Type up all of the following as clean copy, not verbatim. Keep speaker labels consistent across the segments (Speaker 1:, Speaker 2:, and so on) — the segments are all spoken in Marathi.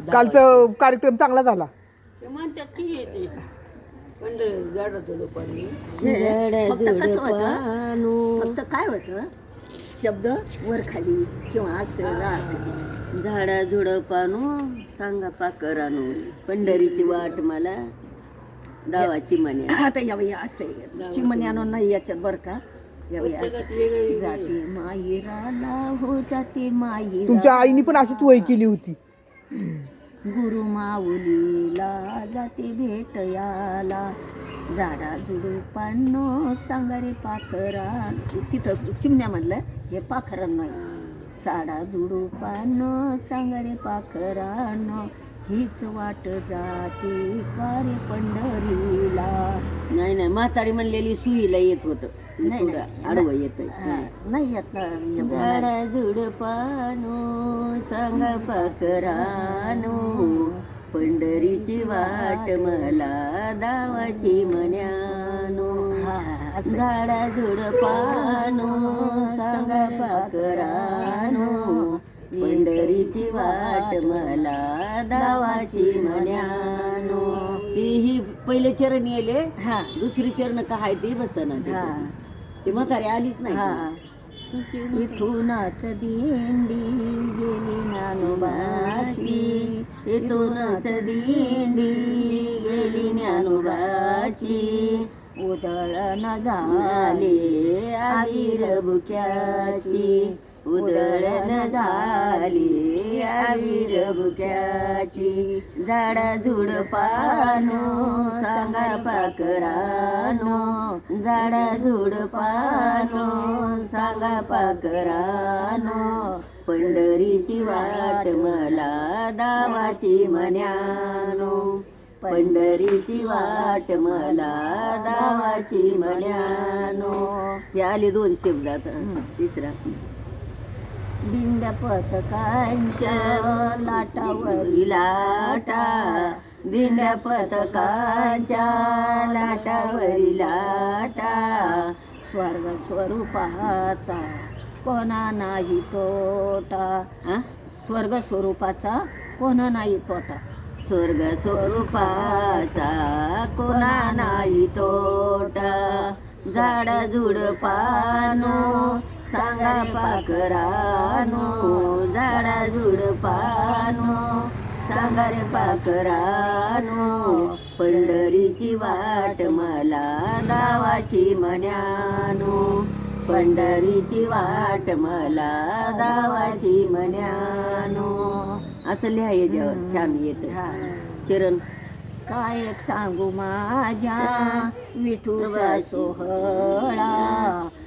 Speaker 1: कालचा कार्यक्रम चांगला झाला.
Speaker 2: ते म्हणतात की येते पण झाडाचं दुपारी
Speaker 3: फक्त कसं होतं, फक्त काय होतं, शब्द वर खाली किंवा असं राहत.
Speaker 4: झाडा झुडपानो सांगा पाकरानो पंढरीची वाट मला दावाची म्हणे.
Speaker 3: आता यावेळी असं आहे, चिमण्यानो नाही याच्यात बरं का. यावेळी असं जाते माईराला हो जाते माईरा.
Speaker 1: तुमच्या आईने पण अशीच वय केली होती.
Speaker 3: गुरु माऊलीला जाते भेटयाला, झाडा झुडपांनो सांगा रे पाखरा. तिथं चिमण्या म्हणलं, हे पाखरान नाही. साडा झुडपांनो सांगा रे पाखरानो, हीच वाट जाती का रे पंढरीला.
Speaker 4: नाही नाही, म्हातारी म्हणलेली सुईला येत होतं. आडवं येत
Speaker 3: नाही येत ना.
Speaker 4: झाडा झुडपानो सांगा पाखरानो पंढरीची वाट मला दावाची म्हण्यानो. झाडा झुडपानो सांगा पाखरानो पंढरीची वाट मला दावाची म्हण्यानो. ती ही पहिले चरण येले, दुसरी चरण काय ते बसना. ती म्हातारी आलीच नाही.
Speaker 3: इथूनच दिंडी गेली ज्ञानोबाची,
Speaker 4: इथूनच दिंडी गेली ज्ञानोबाची,
Speaker 3: उधळण
Speaker 4: झाली आविर बुक्याची, उधळण झाली आविर बुक्याची. झाडा झुडपानो सांगा पाखरानो, झाडा झुडपानो सांगा पाखरानो पंढरीची वाट मला दावाची म्हण्यानो. पंढरीची वाट मला दावाची म्हण्यानो. हे आले दोन शब्दात. तिसरा
Speaker 3: दिंड्या पथकांच्या लाटावरी
Speaker 4: लाटा, दिंड्या पथकांच्या लाटावरी लाटा,
Speaker 3: स्वर्ग स्वरूपाचा कोणा नाही तोटा. स्वर्ग स्वरूपाचा कोणा नाही तोटा.
Speaker 4: स्वर्ग स्वरूपाचा कोणा नाही तोटा. झाडा झुडपानो सांगा पाखरानो, झाडा झुडपानो सांगा रे पाखरानो पंढरीची वाट मला दावाची म्हण्यानो. पंढरीची वाट मला दावाची म्हण्यानो. असं लिहायचं छान येतं. चरण
Speaker 3: काय सांगू माझ्या विठूचा सोहळा,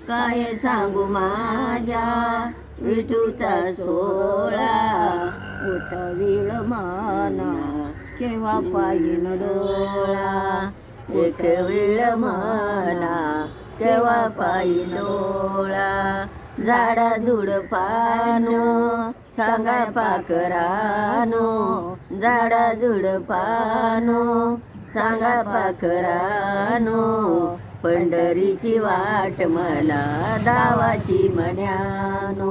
Speaker 4: काय सांगू माझ्या विठूचा सोहळा.
Speaker 3: उतवीळ माना केव्हा पाहिन डोळा,
Speaker 4: एक वेळ म्हणा केव्हा पायी डोळा. झाडा झुडपानो सांगा पाखरानो, झाडा झुडपानो सांगा पाखरानो पंढरीची वाट मला दावाची म्हण्यानो.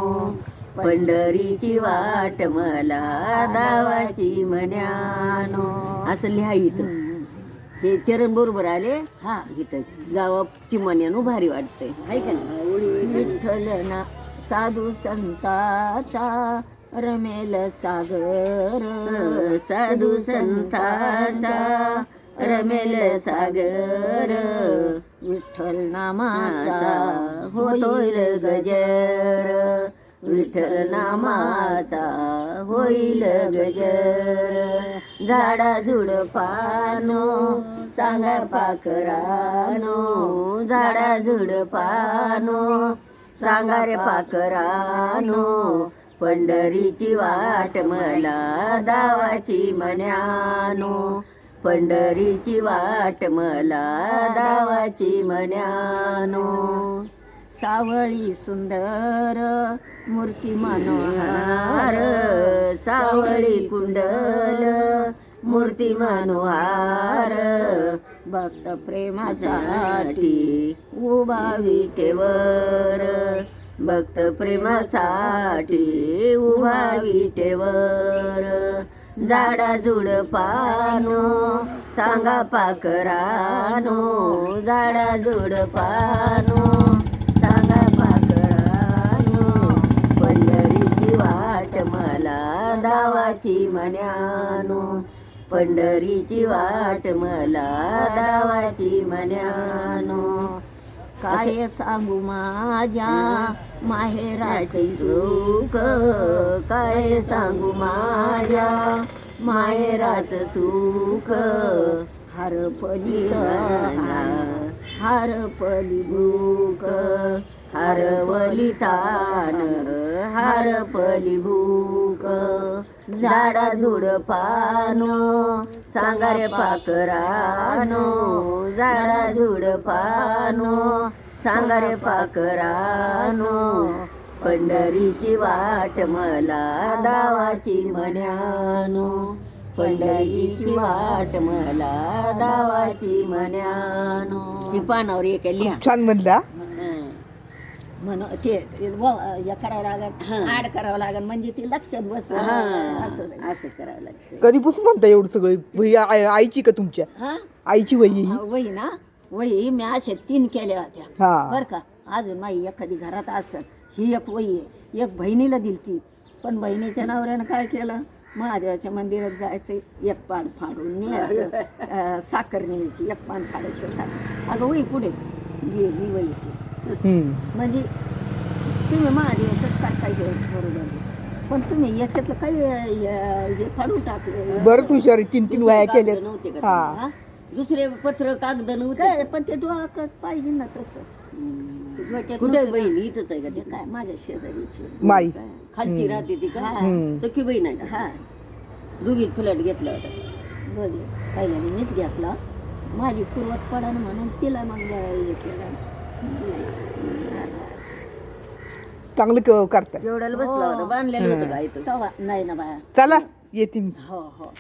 Speaker 4: पंढरीची वाट मला दावाची म्हण्यानो. असं लिहायचं. हे चरण बरोबर आले. इथं जावा चिमण्यानो भारी वाटतंय, आहे का नाही.
Speaker 3: विठ्ठल ना साधू संताचा रमेल सागर,
Speaker 4: साधू संताचा रमेल सागर.
Speaker 3: विठ्ठल नामाचा
Speaker 4: होईल गजर, विठ्ठल नामाचा होईल गजर. झाडा झुडपानो सांगा पाखरानो, झाडा झुडपानो सांगा रे पाखरानो पंढरीची वाट मला दावाची म्हण्यानो. पंढरीची वाट मला दावाची म्हण्यानो.
Speaker 3: सावळी सुंदर मूर्ती मनोहार,
Speaker 4: सावळी कुंडल मूर्ती मनोहार.
Speaker 3: भक्त प्रेमासाठी
Speaker 4: उभा विटेवर, भक्त प्रेमासाठी उभा विटेवर.
Speaker 3: झाडा झुडपानो सांगा पाखरानो झाडा झुडपानो सांगा पाखरानो पंढरीची वाट मला दावाची मन्यानो पंढरीची वाट मला दावाची मन्यानो काय सांगू माझ्या माहेराचे सुख काय सांगू माझ्या माहेरात सुख हरपली हरपली भूक हरवली तान हरपली भूक झाडा झुडपानो सांगा रे पाखरानो झाडा झुडपानो सांगा रे पाखरानो पंढरीची वाट मला दावाची मन्यानो पंढरीची वाट मला दावाची मन्यानो. ती पानावर एक लिहा
Speaker 1: छान म्हणला.
Speaker 3: म्हण ते हे करावं लागेल ऍड करावं लागेल म्हणजे ते लक्षात बस असं असं करावं लागतं.
Speaker 1: कधीपासून म्हणता एवढं सगळं वही आईची का तुमच्या?
Speaker 3: हा
Speaker 1: आईची वही ही?
Speaker 3: वही ना वही मी अशा 3 केल्या होत्या
Speaker 1: हा.
Speaker 3: बर का. अजून माझी एखादी घरात असेल ही एक वही आहे. एक बहिणीला दिलती पण बहिणीच्या नवऱ्यानं काय केलं महादेवाच्या मंदिरात जायचं एक पान फाडून न्यायचं साखर न्यायची एक पान फाडायचं साखर. अगं वही पुढे गेली वहीची म्हणजे तुम्ही महादेवाचं काय काय बरोबर पण तुम्ही याच्यातलं काही हे फाडून टाकले.
Speaker 1: बरंच हुशार आहे. 3 वह्या केल्या.
Speaker 4: नव्हते का
Speaker 1: हा.
Speaker 3: हा?
Speaker 4: दुसरे पत्र कागद नव्हते
Speaker 3: काय पण ते डोळा पाहिजे ना तसं ते डोक्यात
Speaker 4: कुठे
Speaker 3: नव्हतं
Speaker 4: बहीण इथंच आहे का
Speaker 3: ते
Speaker 4: ते
Speaker 3: काय माझ्या शेजारीची
Speaker 1: माई.
Speaker 4: काय? खालची राहते ती का
Speaker 3: हा.
Speaker 4: सखी बहीण आहे का
Speaker 3: हा
Speaker 4: दोघीत फ्लॅट घेतला होता.
Speaker 3: बघे पहिल्याने मीच घेतला माझी पुरवठ पडा म्हणून तिला मग हे केलं.
Speaker 1: चांगलं करताय.
Speaker 4: जेवढ्याला बसला होता बांधलेलं होतं का इथं
Speaker 3: तेव्हा नाही ना बाया
Speaker 1: चला येते मी.
Speaker 3: हो हो